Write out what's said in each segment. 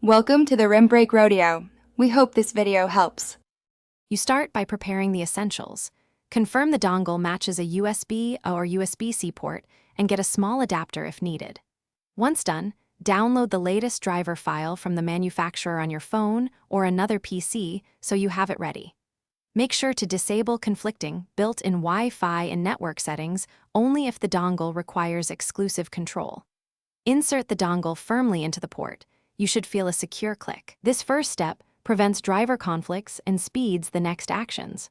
Welcome to the Rim Break Rodeo. We hope this video helps. You start by preparing the essentials. Confirm the dongle matches a USB or USB-C port and get a small adapter if needed. Once done, download the latest driver file from the manufacturer on your phone or another PC so you have it ready. Make sure to disable conflicting, built-in Wi-Fi and network settings only if the dongle requires exclusive control. Insert the dongle firmly into the port. You should feel a secure click. This first step prevents driver conflicts and speeds the next actions.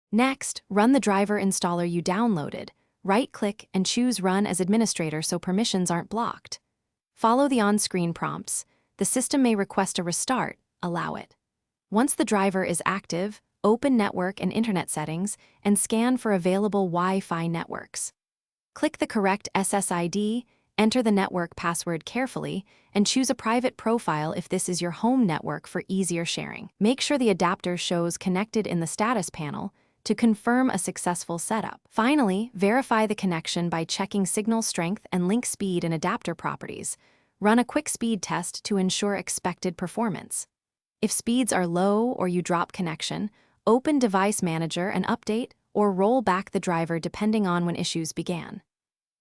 Next, run the driver installer you downloaded. Right-click and choose Run as Administrator so permissions aren't blocked. Follow the on-screen prompts. The system may request a restart. Allow it. Once the driver is active, open Network and Internet settings and scan for available Wi-Fi networks. Click the correct SSID, enter the network password carefully, and choose a private profile if this is your home network for easier sharing. Make sure the adapter shows Connected in the status panel to confirm a successful setup. Finally, verify the connection by checking signal strength and link speed in adapter properties. Run a quick speed test to ensure expected performance. If speeds are low or you drop connection, open Device Manager and update or roll back the driver depending on when issues began.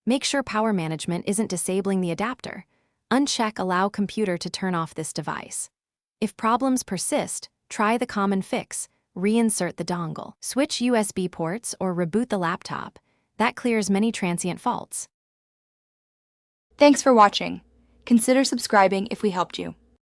Make sure power management isn't disabling the adapter. Uncheck Allow Computer to turn off this device. If problems persist, try the common fix. Reinsert the dongle. Switch USB ports or reboot the laptop. That clears many transient faults. Thanks for watching. Consider subscribing if we helped you.